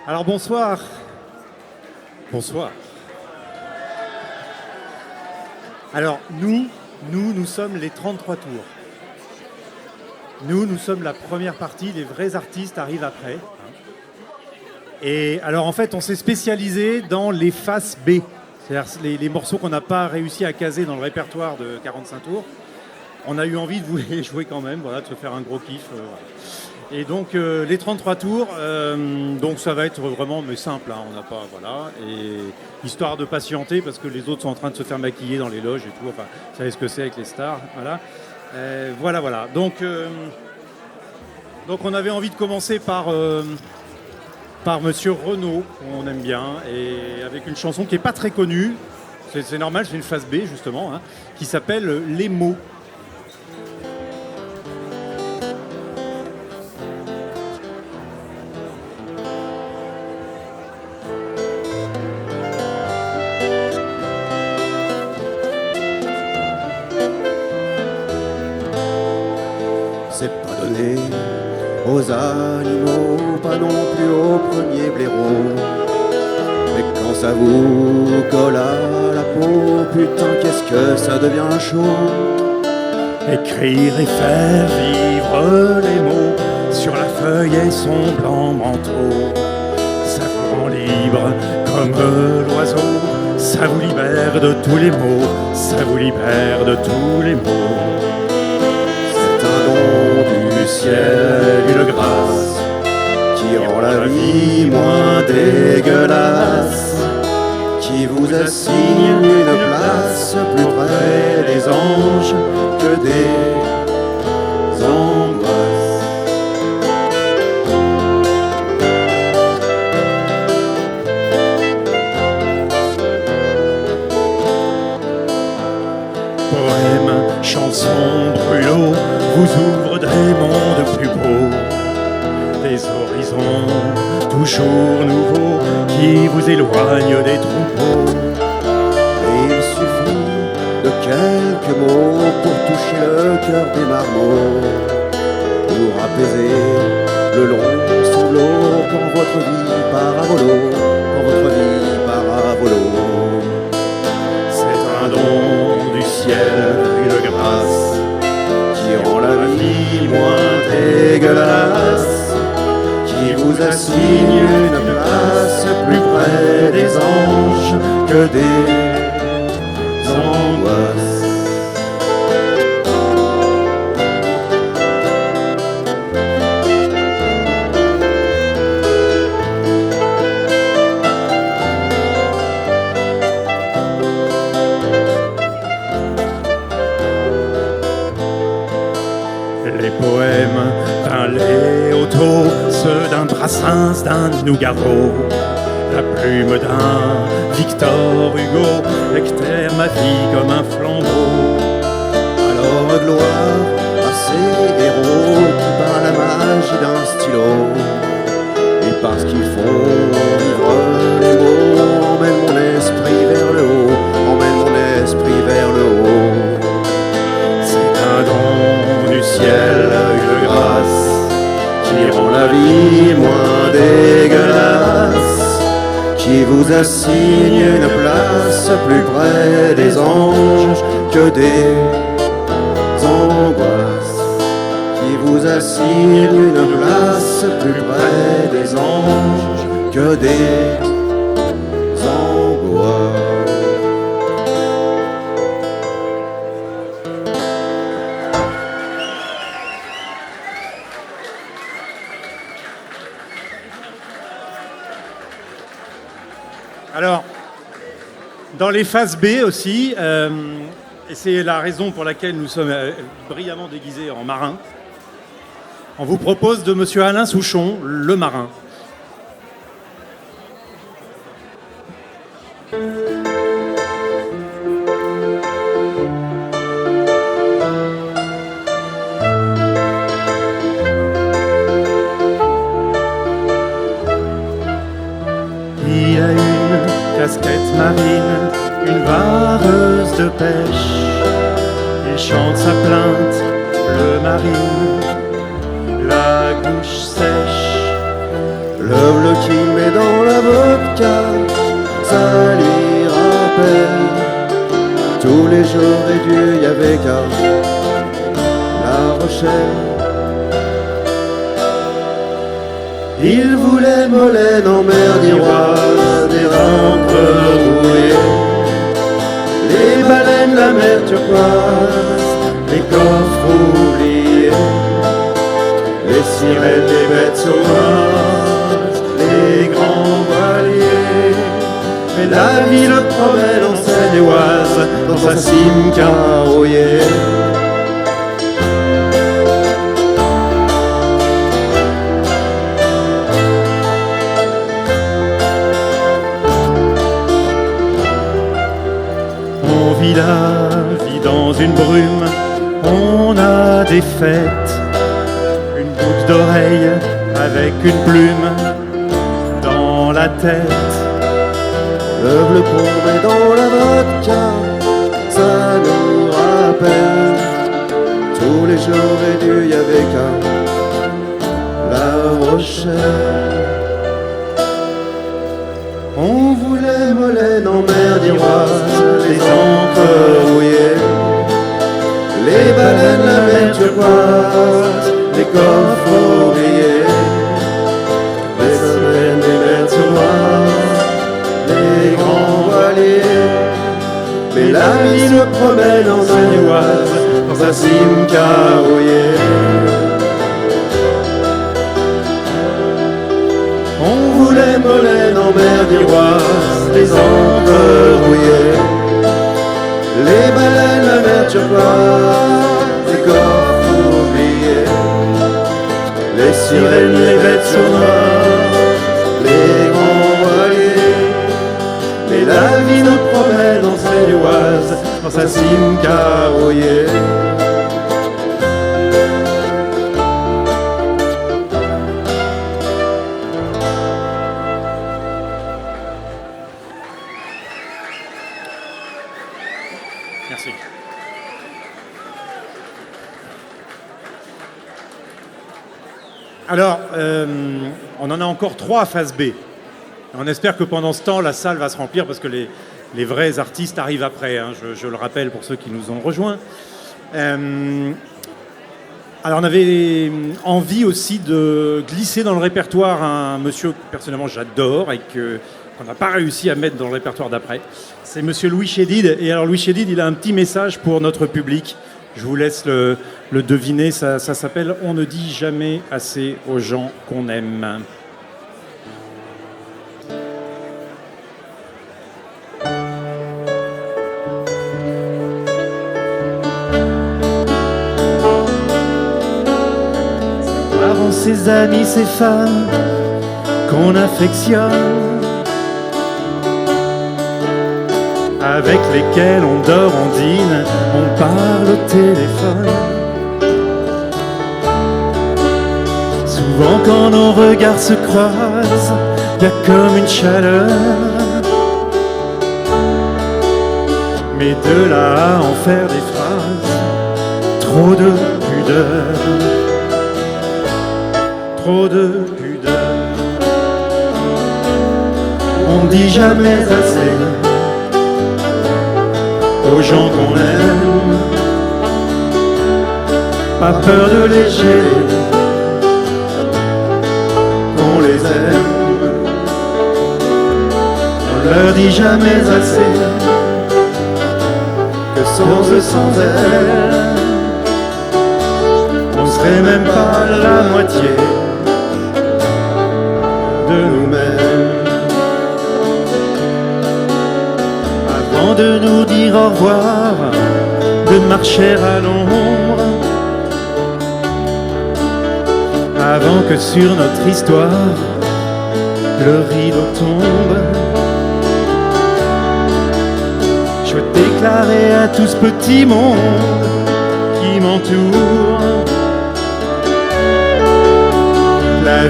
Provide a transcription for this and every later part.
Alors bonsoir. Bonsoir. Alors nous sommes les 33 tours. Nous sommes la première partie, les vrais artistes arrivent après. Et alors en fait on s'est spécialisé dans les faces B, c'est-à-dire les morceaux qu'on n'a pas réussi à caser dans le répertoire de 45 tours. On a eu envie de vous les jouer quand même, voilà, de se faire un gros kiff. Voilà. Et donc les 33 tours, donc ça va être vraiment mais simple, hein, on n'a pas, voilà, et histoire de patienter parce que les autres sont en train de se faire maquiller dans les loges et tout, enfin, vous savez ce que c'est avec les stars, voilà. Voilà. Donc on avait envie de commencer par Monsieur Renaud, qu'on aime bien, et avec une chanson qui n'est pas très connue, c'est normal, c'est une phase B justement, hein, qui s'appelle Les mots. C'est pas donné aux animaux, pas non plus aux premiers blaireaux. Mais quand ça vous colle à la peau, putain qu'est-ce que ça devient chaud. Écrire et faire vivre les mots sur la feuille et son blanc manteau. Ça vous rend libre comme l'oiseau, ça vous libère de tous les maux, ça vous libère de tous les maux. C'est un don du ciel, une grâce qui rend la vie moins dégueulasse, qui vous assigne une place plus près des anges que des angoisses. Poèmes, chansons, brûlots vous ouvrent des mondes plus beaux, des horizons toujours nouveaux qui vous éloignent des troupeaux. Et il suffit de quelques mots pour toucher le cœur des marmots, pour apaiser le long sanglot quand votre vie part à volo, quand votre vie part à volo. C'est un don du ciel, une grâce Qui rend la vie moins dégueulasse, qui vous assigne une place plus près des anges que des angoisses. Les poèmes d'un Léoto, ceux d'un Brassens, d'un Nougaro, la plume d'un Victor Hugo éclaire ma vie comme un flambeau. Alors gloire à ces héros qui par la magie d'un stylo et parce qu'ils font vivre les mots, emmène mon esprit vers le haut, emmène mon esprit vers le haut. C'est un don du ciel, une grâce Qui rend la vie moins dégueulasse, qui vous assigne une place plus près des anges que des angoisses, qui vous assigne une place plus près des anges que des angoisses. Alors, dans les phases B aussi, et c'est la raison pour laquelle nous sommes brillamment déguisés en marins, on vous propose de Monsieur Alain Souchon, le marin. Il a une casquette marine, une vareuse de pêche. Il chante sa plainte, le marine, la bouche sèche. Le bleu qui met dans la vodka, ça lui rappelle tous les jours et Dieu y avait qu'à La Rochelle. Il voulait Molène en mer d'Iroise, des encres rouillées, les baleines, la mer turquoise, les coffres oubliés, les sirènes, les bêtes sauvages, les grands voiliers. Mais la vie le promène en Seine-et-Oise, dans sa cime carrouillée. La vie dans une brume, on a des fêtes, une boucle d'oreille avec une plume dans la tête. Le bleu qu'on met dans la vodka, ça nous rappelle tous les jours et Dieu y avait qu'à La Rochelle. On voulait Molène en mer d'Iroise, les encres rouillées, les baleines, la mer turquoise, les coffres oubliés, les sirènes, les mers sauvages, les grands voiliers. Mais la vie le promène en Seine-et-Oise, dans sa cime carrouillée. On voulait Molène en mer d'Iroise, les encres rouillées, les baleines, la mer turquoise, les coffres oubliés, les sirènes, les bêtes sournoises, les grands voiliers. Mais la vie nous promène en Seine-et-Oise, dans sa cime carrouillée. Merci. Alors, on en a encore 3 à phase B. On espère que pendant ce temps, la salle va se remplir parce que les vrais artistes arrivent après, hein, je le rappelle pour ceux qui nous ont rejoints. Alors, on avait envie aussi de glisser dans le répertoire un monsieur que personnellement j'adore et qu'on n'a pas réussi à mettre dans le répertoire d'après. C'est monsieur Louis Chédid. Et alors, Louis Chédid, il a un petit message pour notre public. Je vous laisse le deviner. Ça s'appelle « On ne dit jamais assez aux gens qu'on aime ». Avant ses amis, ses femmes qu'on affectionne, avec lesquels on dort, on dîne, on parle au téléphone. Souvent quand nos regards se croisent, y a comme une chaleur. Mais de là à en faire des phrases, trop de pudeur. Trop de pudeur. On ne dit jamais assez aux gens qu'on aime, pas peur de les gêner, qu'on les aime. On leur dit jamais assez que sans eux, sans elles, on serait même pas la moitié de nous-mêmes. Avant de nous dire au revoir, de marcher à l'ombre, avant que sur notre histoire le rideau tombe, je veux déclarer à tout ce petit monde qui m'entoure, la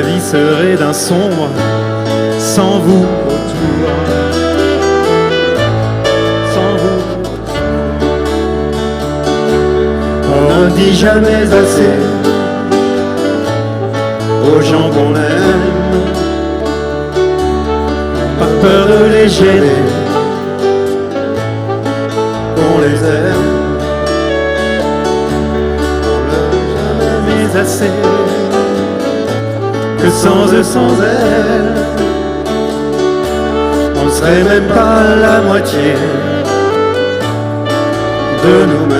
vie serait d'un sombre sans vous autour. Sans vous. On ne dit jamais assez aux gens qu'on aime, peur de les gêner, qu'on les aime, on leur mais assez, que sans eux, sans elles, on ne serait même pas la moitié de nous-mêmes.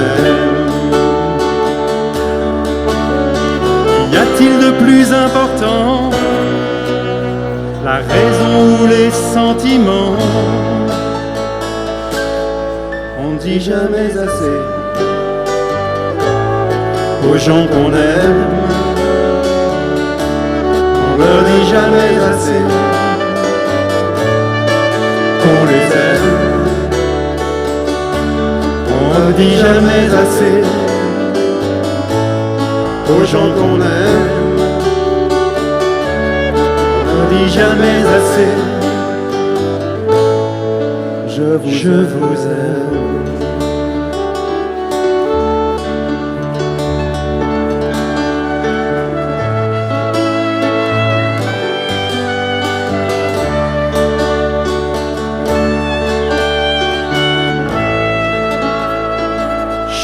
Y a-t-il de plus important, la raison ou les sentiments? On ne dit jamais assez aux gens qu'on aime, on leur dit jamais assez qu'on les aime, on ne dit jamais assez aux gens qu'on aime, on ne dit jamais assez. Je vous aime.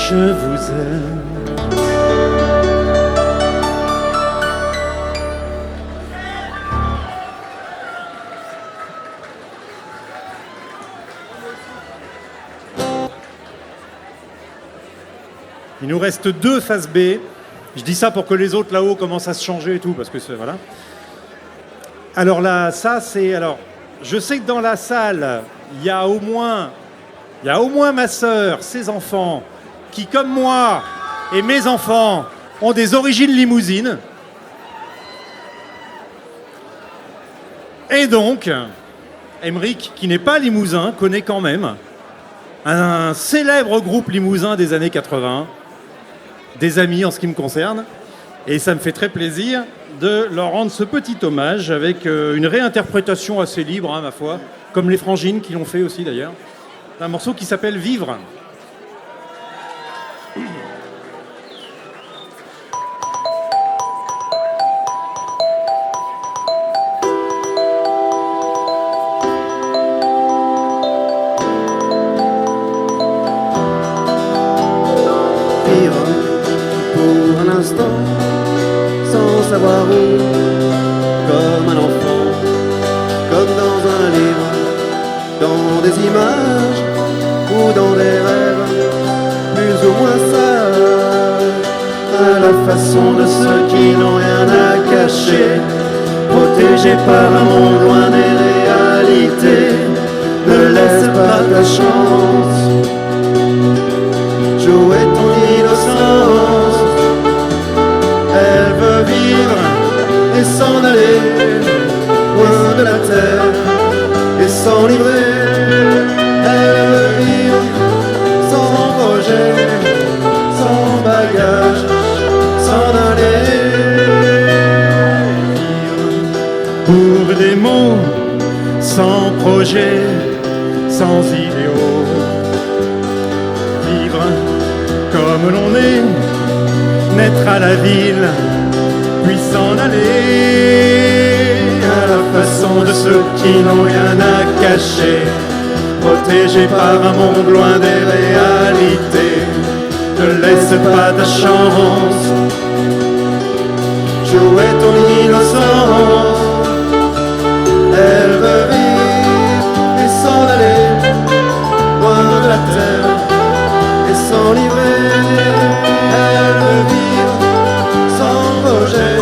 Je vous aime. Il nous reste 2 faces B. Je dis ça pour que les autres là-haut commencent à se changer et tout, parce que c'est voilà. Alors là, ça c'est alors. Je sais que dans la salle, il y a au moins ma sœur, ses enfants, qui comme moi et mes enfants ont des origines limousines. Et donc, Aymeric, qui n'est pas limousin, connaît quand même un célèbre groupe limousin des années 80. Des amis en ce qui me concerne, et ça me fait très plaisir de leur rendre ce petit hommage avec une réinterprétation assez libre, hein, ma foi, comme les Frangines qui l'ont fait aussi d'ailleurs, un morceau qui s'appelle Vivre. Sans savoir où, comme un enfant, comme dans un livre, dans des images ou dans des rêves, plus ou moins sages, à la façon de ceux qui n'ont rien à cacher, protégés par un monde loin des réalités. Ne laisse pas ta chance jouer ton innocence. Elle veut vivre et s'en aller loin de la terre et s'en livrer. Elle veut vivre sans projet, sans bagage, s'en aller. Vivre pour des mots, sans projet, sans idéaux. Vivre comme l'on est, naître à la ville, puis s'en aller à la façon de ceux qui n'ont rien à cacher, protégés par un monde loin des réalités. Ne laisse pas ta chance jouer ton innocence. Elle veut vivre et s'en aller loin de la terre et s'en livrer. Elle veut vivre sans projet,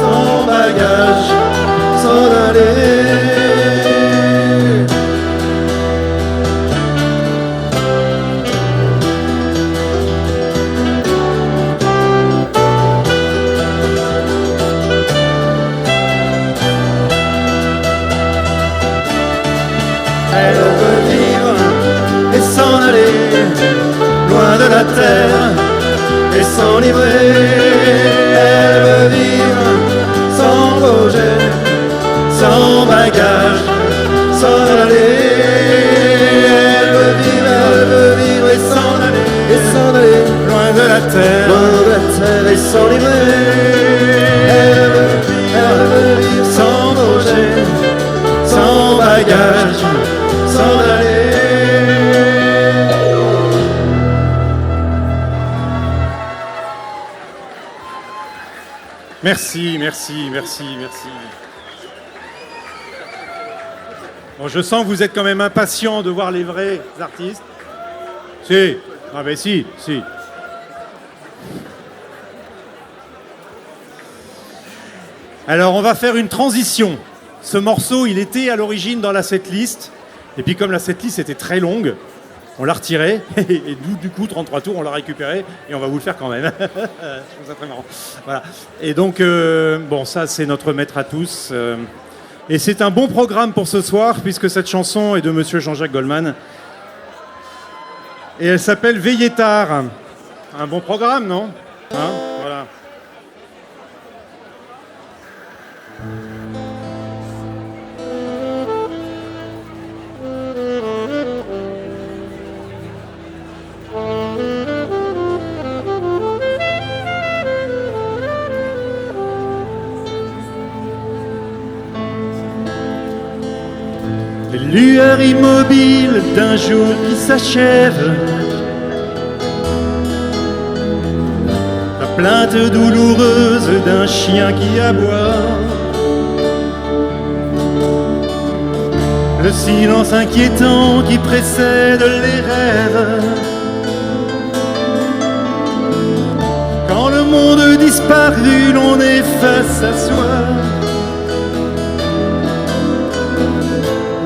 sans bagage, s'en aller. Elle veut vivre et s'en aller loin de la terre et s'en livrer. Elle veut vivre sans projet, sans bagage, s'en aller. Elle veut vivre et s'en aller loin de la terre et s'en livrer. Elle veut vivre sans projet, sans bagage. Merci, merci, merci, merci. Bon, je sens que vous êtes quand même impatient de voir les vrais artistes. Si. Ah ben si. Alors on va faire une transition. Ce morceau, il était à l'origine dans la setlist. Et puis comme la setlist était très longue, on l'a retiré. Et du coup, 33 tours, on l'a récupéré. Et on va vous le faire quand même. Je trouve ça très marrant. Voilà. Et donc, bon, ça c'est notre maître à tous. Et c'est un bon programme pour ce soir, puisque cette chanson est de Monsieur Jean-Jacques Goldman. Et elle s'appelle Veillez tard. Un bon programme, non? Hein? Voilà. Les lueurs immobiles d'un jour qui s'achève, la plainte douloureuse d'un chien qui aboie, le silence inquiétant qui précède les rêves. Quand le monde disparu, l'on est face à soi.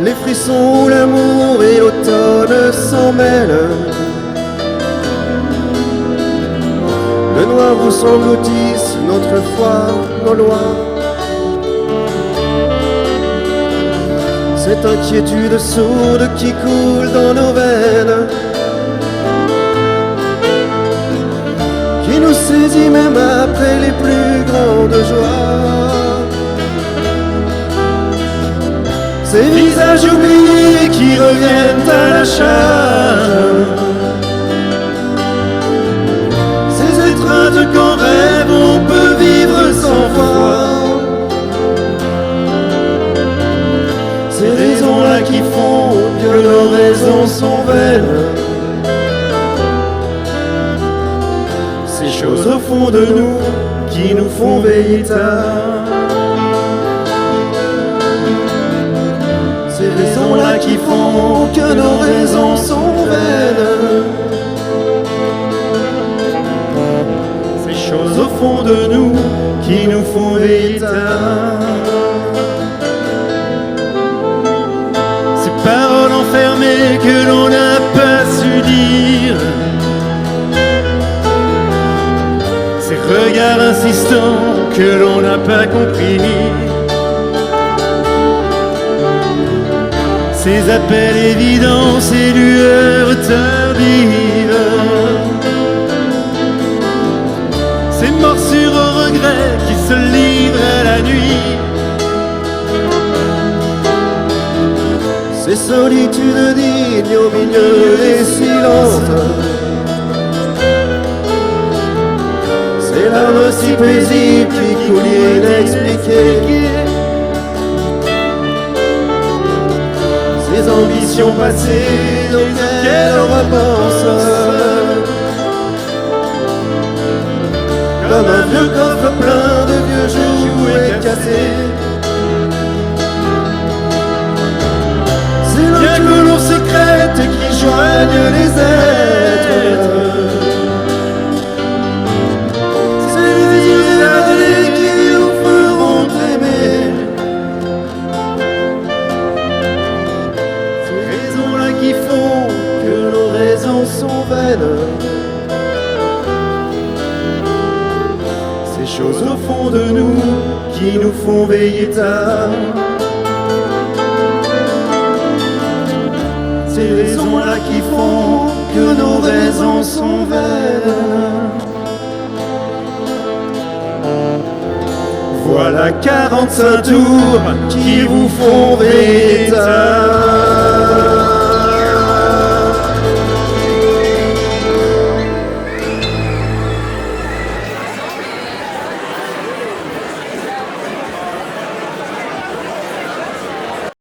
Les frissons, l'amour et l'automne s'en mêlent. Le noir vous s'engloutisse notre foi, nos lois. Cette inquiétude sourde qui coule dans nos veines, qui nous saisit même après les plus grandes joies. Ces visages oubliés qui reviennent à la charge, ces étreintes qu'en rêve on peut vivre sans foi. Ces raisons-là qui font que nos raisons sont vaines. Ces choses au fond de nous qui nous font veiller tard. Ces raisons-là qui font que nos raisons sont vaines. Ces choses au fond de nous qui nous font veiller tard. Ces paroles enfermées que l'on n'a pas su dire, ces regards insistants que l'on n'a pas compris, ces appels évidents, ces lueurs tardives, ces morsures au regret qui se livrent à la nuit, ces solitudes dignes au milieu des silences, ces larmes si paisibles qui coulent inexpliquées, ces ambitions passées auxquelles on repense, comme un vieux coffre plein de vieux jouets cassés. C'est là que l'on sécrète et qui joignent les êtres. C'est les yeux qui nous feront aimer. Ces raisons-là qui font que nos raisons sont vaines. Ces choses au fond de nous qui nous font veiller tard. Ces raisons-là qui font que nos raisons sont vaines. Voilà 45 tours qui vous font veiller tard.